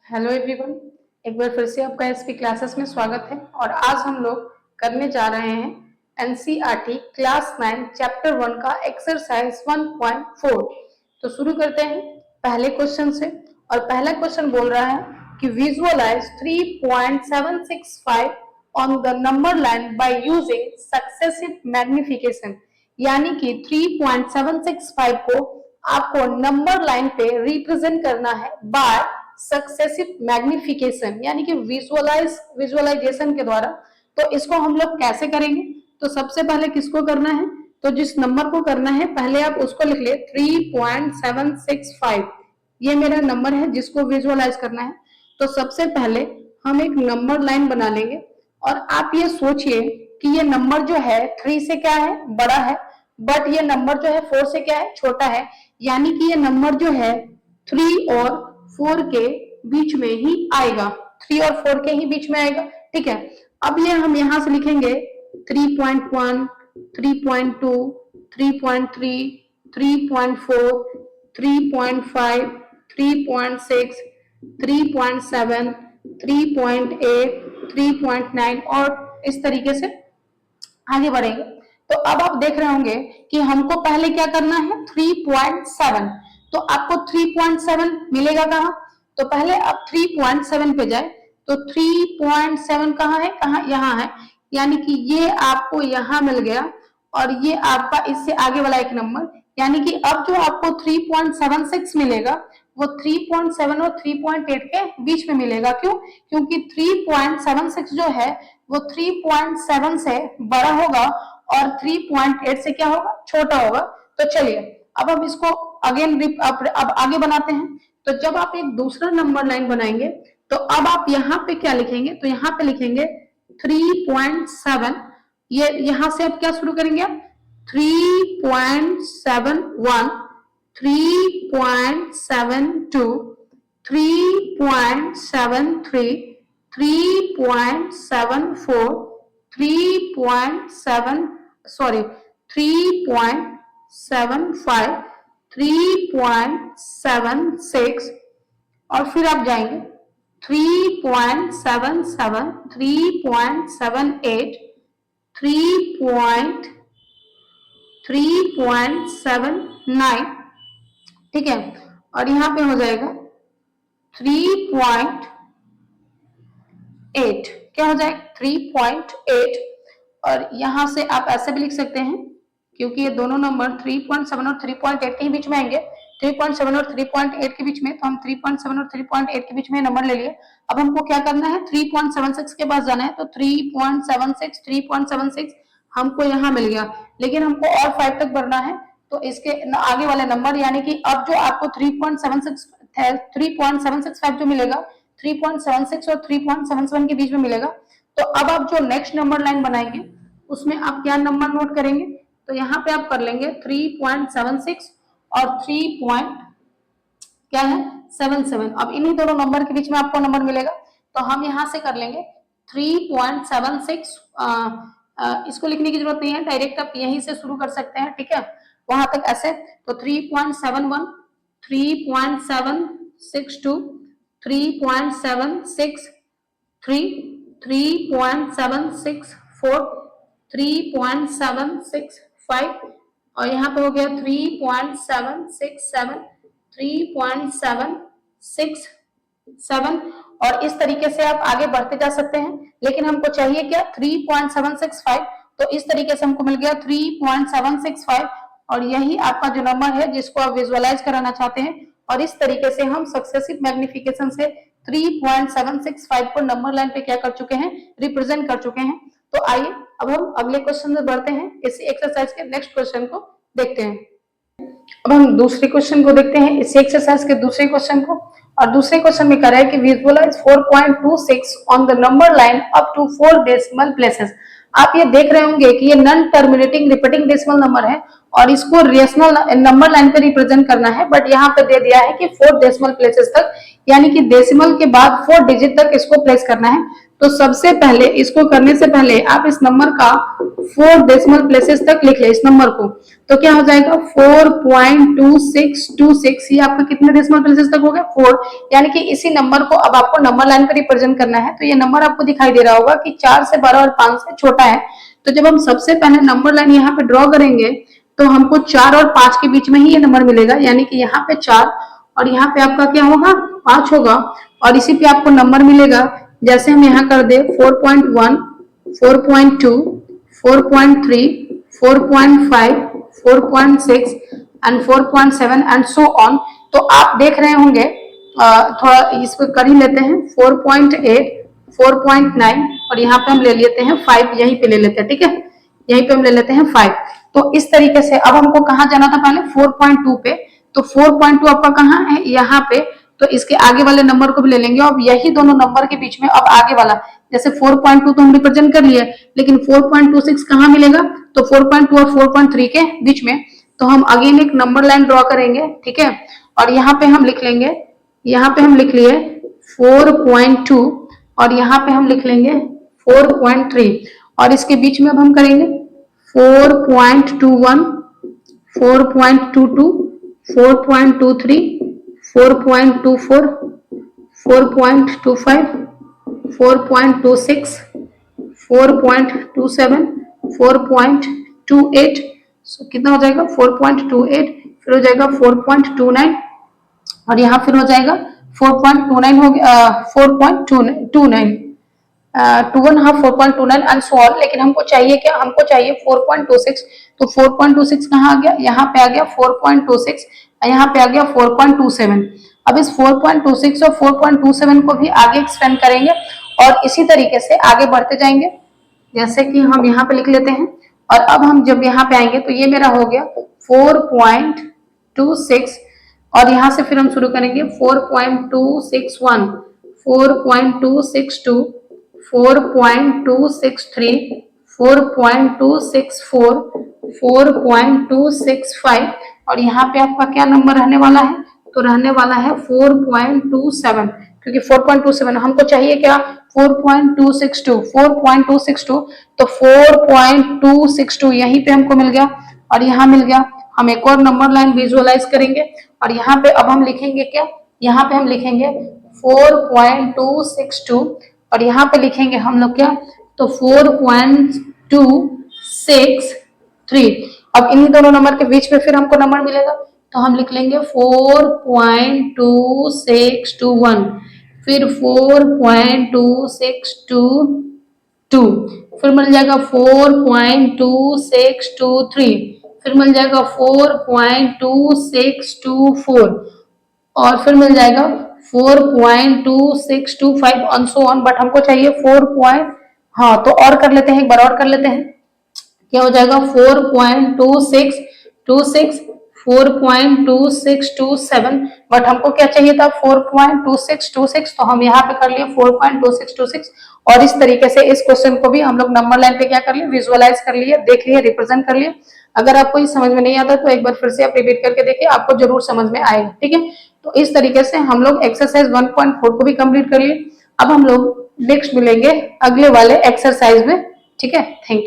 Hello everyone, एक बार फिर से आपका एसपी क्लासेस में स्वागत है। और आज हम लोग करने जा रहे हैं एनसीईआरटी क्लास 9 चैप्टर 1 का एक्सरसाइज 1.4। तो शुरू करते हैं पहले क्वेश्चन से। और पहला क्वेश्चन बोल रहा है कि visualise 3.765 on the number line by using successive magnification. यानी कि 3.765 को आपको नंबर लाइन पे रिप्रेजेंट करना है बाय सक्सेसिव मैग्निफिकेशन, यानी कि विजुअलाइजेशन के द्वारा। तो इसको हम लोग कैसे करेंगे? तो सबसे पहले किसको करना है? तो जिस नंबर को करना है पहले आप उसको लिख ले 3.765। ये मेरा नंबर है जिसको विजुअलाइज करना है। तो सबसे पहले हम एक नंबर लाइन बना लेंगे और आप ये सोचिए कि ये नंबर जो है 3 से क्या है, बड़ा है, बट ये नंबर जो है 4 से क्या है, छोटा है। यानी कि ये नंबर जो है 3 और 4 के बीच में ही आएगा, 3 और 4 के ही बीच में आएगा। ठीक है, अब ये हम यहां से लिखेंगे 3.1, 3.2, 3.3, 3.4, 3.5, 3.6, 3.7, 3.8, 3.9 और इस तरीके से आगे बढ़ेंगे। तो अब आप देख रहे होंगे कि हमको पहले क्या करना है, 3.7। तो आपको 3.7 मिलेगा कहाँ? तो पहले आप 3.7 पे जाए। तो 3.7 कहाँ है, कहाँ, यहाँ है। यानी कि ये आपको यहाँ मिल गया और ये आपका इससे आगे वाला एक नंबर। यानी कि अब जो आपको 3.76 मिलेगा वो 3.7 और 3.8 के बीच में मिलेगा। क्यों? क्योंकि 3.76 जो है वो 3.7 से बड़ा होगा और 3.8 से क्या होगा, छोटा होगा। तो चलिए अब हम इसको अगेन अब आगे बनाते हैं। तो जब आप एक दूसरा नंबर लाइन बनाएंगे तो अब आप यहाँ पे क्या लिखेंगे? तो यहाँ पे लिखेंगे 3.7। ये यहां से आप क्या शुरू करेंगे? आप 3.71, 3.72, 3.73, 3.74, 3.75, 3.76 और फिर आप जाएंगे 3.77, 3.78, 3.79। ठीक है, और यहाँ पे हो जाएगा 3.8। क्या हो जाएगा? 3.8। और यहां से आप ऐसे भी लिख सकते हैं क्योंकि ये दोनों नंबर 3.7 और 3.8 के बीच में आएंगे, 3.7 और 3.8 के बीच में। तो हम 3.7 और 3.8 के बीच में नंबर ले लिए। अब हमको क्या करना है? 3.76 के पास जाना है। तो 3.76, 3.76 हमको यहाँ मिल गया, लेकिन हमको और 5 तक बढ़ना है। तो इसके आगे वाले नंबर, यानी कि अब जो आपको 3.75 जो मिलेगा 3.76 और 3.77 के बीच में मिलेगा। तो अब आप जो नेक्स्ट नंबर लाइन बनाएंगे उसमें आप क्या नंबर नोट करेंगे? तो यहाँ पे आप कर लेंगे 3.76 और 3.77। अब इन्हीं दोनों नंबर के बीच में आपको नंबर मिलेगा। तो हम यहाँ से कर लेंगे 3.76। इसको लिखने की जरूरत नहीं है, डायरेक्ट आप यहीं से शुरू कर सकते हैं। ठीक है, वहां तक ऐसे। तो 3.71, 3.762, 3.763, 3.764, 3.765 और यहाँ पे हो गया 3.767, 3.767 और इस तरीके से आप आगे बढ़ते जा सकते हैं। लेकिन हमको चाहिए क्या? 3.765। तो इस तरीके से हमको मिल गया 3.765 और यही आपका जो नंबर है जिसको आप विजुअलाइज कराना चाहते हैं। और इस तरीके से हम सक्सेसिव मैग्निफिकेशन से 3.765 को नंबर लाइन पे क्या कर चुके हैं, रिप्रेजेंट कर चुके हैं। तो आइए अब हम अगले क्वेश्चन में बढ़ते हैं। इसी एक्सरसाइज के नेक्स्ट क्वेश्चन को देखते हैं। अब हम दूसरे क्वेश्चन को देखते हैं, इसी एक्सरसाइज के दूसरे क्वेश्चन को। और दूसरे क्वेश्चन में कह रहा है कि visualise 4.26 on the number line up to 4 decimal places. आप ये देख रहे होंगे कि ये non terminating repeating decimal number है और इसको रेशनल नंबर लाइन पे रिप्रेजेंट करना है। बट यहाँ पे दे दिया है कि 4 डेसिमल प्लेसेस तक, यानी कि डेसिमल के बाद 4 डिजिट तक इसको प्लेस करना है। तो सबसे पहले इसको करने से पहले आप इस नंबर का 4 डेसिमल प्लेसेस तक लिख ले इस नंबर को। तो क्या हो जाएगा 4.2626, ये आपका कितने डेसिमल प्लेसेस तक हो गया 4। यानी कि इसी नंबर को अब आपको नंबर लाइन पर रिप्रेजेंट करना है। तो ये नंबर आपको दिखाई दे रहा होगा कि 4 से 12 और 5 से छोटा है। तो जब हम सबसे पहले नंबर लाइन यहाँ पे ड्रॉ करेंगे तो हमको 4 और 5 के बीच में ही ये नंबर मिलेगा। यानी कि यहाँ पे 4 और यहाँ पे आपका क्या होगा 5 होगा, और इसी पे आपको नंबर मिलेगा। जैसे हम यहाँ कर दे 4.1, 4.2, 4.3, 4.5, 4.6 एंड 4.7 एंड सो ऑन। तो आप देख रहे होंगे, थोड़ा इसको कर ही लेते हैं 4.8, 4.9 और यहाँ पे हम ले लेते हैं 5, यहीं पे ले लेते हैं, ठीक है, यहीं पे हम ले लेते हैं 5। तो इस तरीके से अब हमको कहाँ जाना था पहले 4.2 पे। तो 4.2 आपका कहाँ है यहाँ पे, तो इसके आगे वाले नंबर को भी ले लेंगे। अब यही दोनों नंबर के बीच में अब आगे वाला, जैसे 4.2 तो हम रिप्रेजेंट कर लिए, लेकिन 4.26 कहाँ मिलेगा, तो 4.2 और 4.3 के बीच में। तो हम अगेन एक नंबर लाइन ड्रॉ करेंगे, ठीक है, और यहाँ पे हम लिख लेंगे, यहाँ पे हम लिख लिए 4.2 और यहाँ पे हम लिख लेंगे 4.3 और इसके बीच में अब हम करेंगे 4.21, 4.22, 4.23, 4.24, 4.25, 4.26, 4.27, 4.28। कितना हो जाएगा 4.28, फिर हो जाएगा 4.29 और यहाँ फिर हो जाएगा 4.29 हो गया 4.29 2.5 4.29 एंड सो ऑन। लेकिन हमको चाहिए क्या, हमको चाहिए 4.26। तो 4.26 कहाँ आ गया, यहाँ पे आ गया 4.26, यहाँ पे आ गया 4.27। अब इस 4.26 और 4.27 को भी आगे एक्सटेंड करेंगे और इसी तरीके से आगे बढ़ते जाएंगे। जैसे कि हम यहाँ पे लिख लेते हैं और अब हम जब यहाँ पे आएंगे तो ये मेरा हो गया 4.26 और यहाँ से फिर हम शुरू करेंगे 4.261, 4.262, 4.263, 4.264, 4.265 और यहाँ पे आपका क्या नंबर रहने वाला है, तो रहने वाला है 4.27, क्योंकि 4.27 हमको चाहिए क्या 4.262, 4.262 तो 4.262 यहीं पे हमको मिल गया और यहाँ मिल गया। हम एक और नंबर लाइन विजुअलाइज करेंगे और यहाँ पे अब हम लिखेंगे क्या, यहाँ पे हम लिखेंगे 4.262 और यहाँ पे लिखेंगे हम लोग क्या, तो 4.263। अब इन्हीं दोनों नंबर के बीच में फिर हमको नंबर मिलेगा तो हम लिख लेंगे 4.2621, फिर 4.2622, फिर मिल जाएगा 4.2623, फिर मिल जाएगा 4.2624 और फिर मिल जाएगा 4.2625 ऑन सो ऑन। बट हमको चाहिए 4. हाँ तो और कर लेते हैं, एक बार और कर लेते हैं, क्या हो जाएगा 4.2626, 4.2627 बट हमको क्या चाहिए था 4.2626 तो हम यहाँ पे कर लिए 4.2626 और इस तरीके से इस क्वेश्चन को भी हम लोग नंबर लाइन पे क्या कर लिए विजुअलाइज कर लिए, देख लिए, रिप्रेजेंट कर लिए। अगर आपको ये समझ में नहीं आता तो एक बार फिर से आप रिपीट करके देखिए, आपको जरूर समझ में आएगा, ठीक है। तो इस तरीके से हम लोग एक्सरसाइज 1.4 को भी कंप्लीट कर लिए। अब हम लोग नेक्स्ट मिलेंगे अगले वाले एक्सरसाइज में, ठीक है। Thank you.